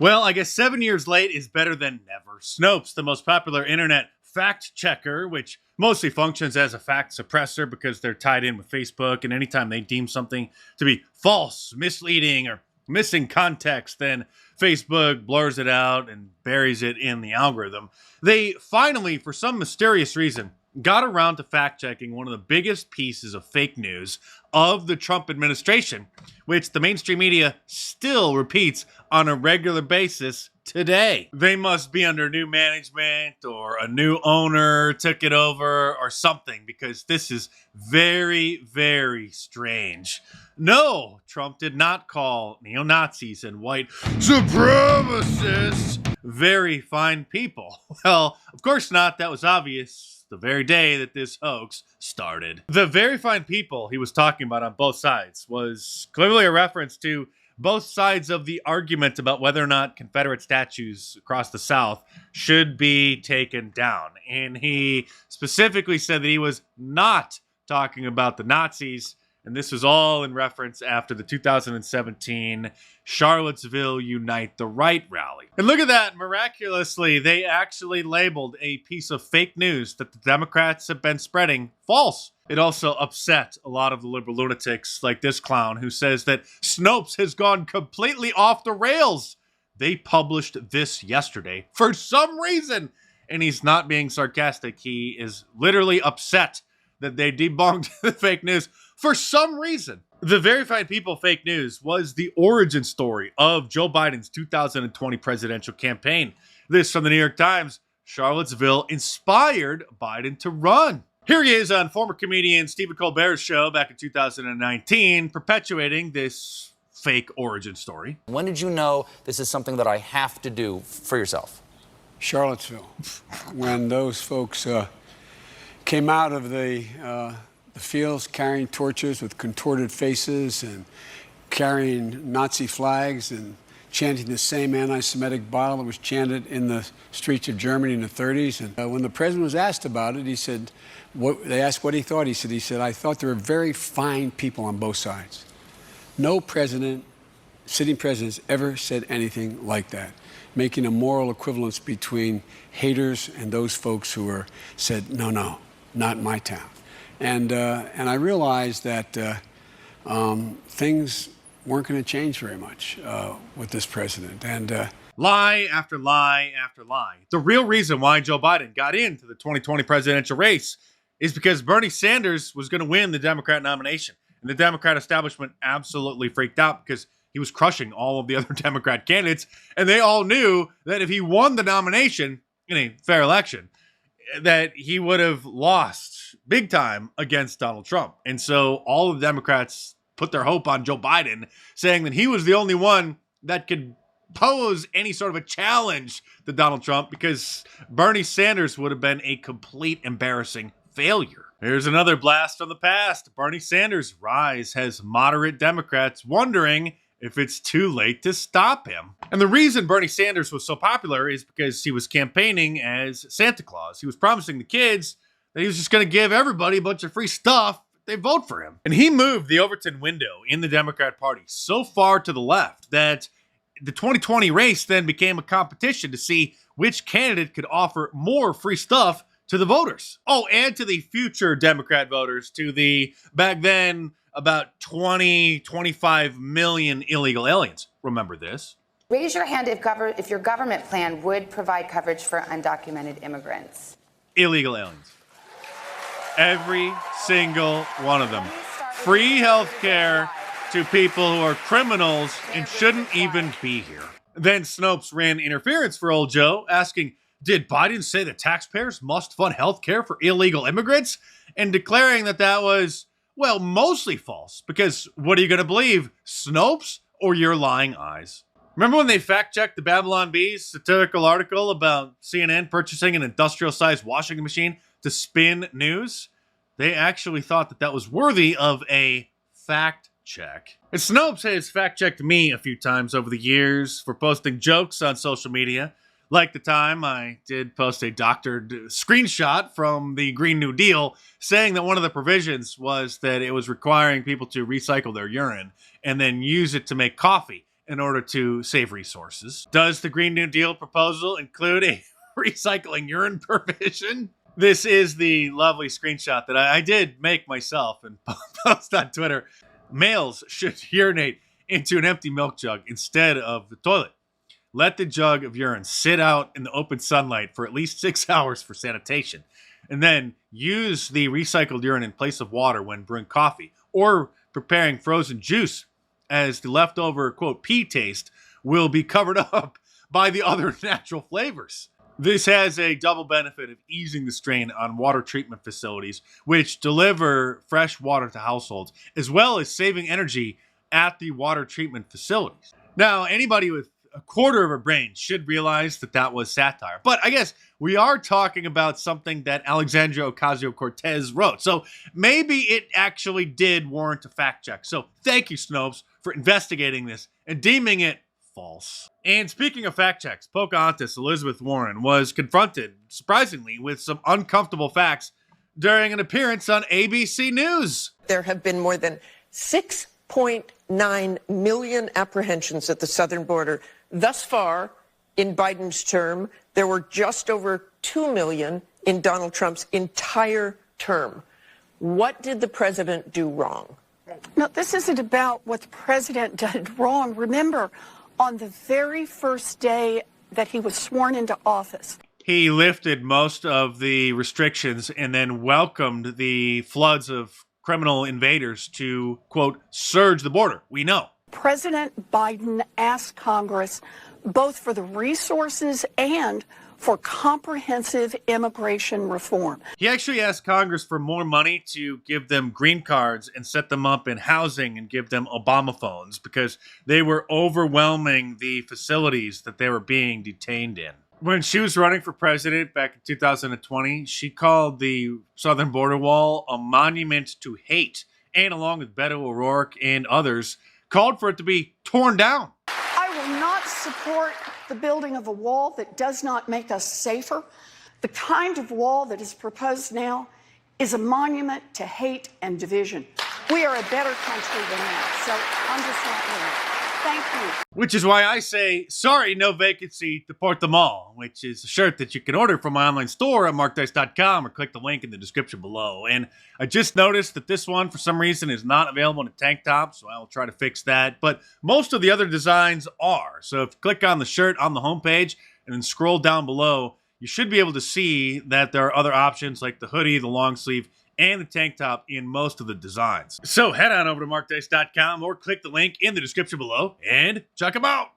Well, I guess 7 years late is better than never. Snopes, the most popular internet fact checker, which mostly functions as a fact suppressor because they're tied in with Facebook, and anytime they deem something to be false, misleading, or missing context, then Facebook blurs it out and buries it in the algorithm. They finally, for some mysterious reason, got around to fact checking one of the biggest pieces of fake news of the Trump administration, which the mainstream media still repeats on a regular basis today. They must be under new management, or a new owner took it over or something, because this is very, very strange. No, Trump did not call neo-Nazis and white supremacists very fine people. Well, of course not. That was obvious the very day that this hoax started. The very fine people he was talking about on both sides was clearly a reference to both sides of the argument about whether or not Confederate statues across the South should be taken down. And he specifically said that he was not talking about the Nazis, and this was all in reference after the 2017 Charlottesville Unite the Right rally. And look at that, miraculously, they actually labeled a piece of fake news that the Democrats have been spreading false. It also upset a lot of the liberal lunatics like this clown who says that Snopes has gone completely off the rails. They published this yesterday for some reason, and he's not being sarcastic. He is literally upset that they debunked the fake news for some reason. The Verified People fake news was the origin story of Joe Biden's 2020 presidential campaign. This from the New York Times: Charlottesville inspired Biden to run. Here he is on former comedian Stephen Colbert's show back in 2019, perpetuating this fake origin story. When did you know this is something that I have to do for yourself? Charlottesville, when those folks came out of the fields carrying torches with contorted faces and carrying Nazi flags and chanting the same anti-Semitic bile that was chanted in the streets of Germany in the 30s. And when the president was asked about it, he said, they asked what he thought. He said, I thought there were very fine people on both sides. No president, sitting president, has ever said anything like that, making a moral equivalence between haters and those folks who said, no, not in my town. And I realized that things weren't going to change very much with this president. And lie after lie after lie. The real reason why Joe Biden got into the 2020 presidential race is because Bernie Sanders was going to win the Democrat nomination. And the Democrat establishment absolutely freaked out because he was crushing all of the other Democrat candidates. And they all knew that if he won the nomination in a fair election, that he would have lost big time against Donald Trump. And so all of the Democrats put their hope on Joe Biden, saying that he was the only one that could pose any sort of a challenge to Donald Trump, because Bernie Sanders would have been a complete embarrassing failure. Here's another blast from the past. Bernie Sanders' rise has moderate Democrats wondering if it's too late to stop him. And the reason Bernie Sanders was so popular is because he was campaigning as Santa Claus. He was promising the kids that he was just going to give everybody a bunch of free stuff if they vote for him. And he moved the Overton window in the Democrat Party so far to the left that the 2020 race then became a competition to see which candidate could offer more free stuff to the voters. Oh, and to the future Democrat voters, to the, back then, about 25 million illegal aliens. Remember this? Raise your hand if your government plan would provide coverage for undocumented immigrants. Illegal aliens. Every single one of them. Free health care to people who are criminals and shouldn't even be here. Then Snopes ran interference for old Joe, asking, did Biden say that taxpayers must fund health care for illegal immigrants? And declaring that that was, well, mostly false, because what are you going to believe, Snopes or your lying eyes? Remember when they fact-checked the Babylon Bee's satirical article about CNN purchasing an industrial-sized washing machine to spin news? They actually thought that that was worthy of a fact check. And Snopes has fact-checked me a few times over the years for posting jokes on social media. Like the time I did post a doctored screenshot from the Green New Deal saying that one of the provisions was that it was requiring people to recycle their urine and then use it to make coffee. in order to save resources. Does the Green New Deal proposal include a recycling urine provision? This is the lovely screenshot that I did make myself and post on Twitter. Males should urinate into an empty milk jug instead of the toilet. Let the jug of urine sit out in the open sunlight for at least 6 hours for sanitation. And then use the recycled urine in place of water when brewing coffee or preparing frozen juice, as the leftover, quote, pee taste will be covered up by the other natural flavors. This has a double benefit of easing the strain on water treatment facilities, which deliver fresh water to households, as well as saving energy at the water treatment facilities. Now, anybody with a quarter of a brain should realize that that was satire. But I guess we are talking about something that Alexandria Ocasio-Cortez wrote. So maybe it actually did warrant a fact check. So thank you, Snopes, for investigating this and deeming it false. And speaking of fact checks, Pocahontas Elizabeth Warren was confronted, surprisingly, with some uncomfortable facts during an appearance on ABC News. There have been more than 6.9 million apprehensions at the southern border. Thus far, in Biden's term, there were just over 2 million in Donald Trump's entire term. What did the president do wrong? No, this isn't about what the president did wrong. Remember, on the very first day that he was sworn into office, he lifted most of the restrictions and then welcomed the floods of criminal invaders to, quote, surge the border. We know. President Biden asked Congress both for the resources and for comprehensive immigration reform. He actually asked Congress for more money to give them green cards and set them up in housing and give them Obama phones because they were overwhelming the facilities that they were being detained in. When she was running for president back in 2020, she called the southern border wall a monument to hate, and along with Beto O'Rourke and others, called for it to be torn down. I will not support the building of a wall that does not make us safer. The kind of wall that is proposed now is a monument to hate and division. We are a better country than that, so I'm just not doing it. Thank you. Which is why I say, sorry, no vacancy, deport them all, which is a shirt that you can order from my online store at markdice.com or click the link in the description below. And I just noticed that this one, for some reason, is not available in a tank top, so I will try to fix that. But most of the other designs are. So if you click on the shirt on the homepage and then scroll down below, you should be able to see that there are other options like the hoodie, the long sleeve, and the tank top in most of the designs. So head on over to markdice.com or click the link in the description below and check them out.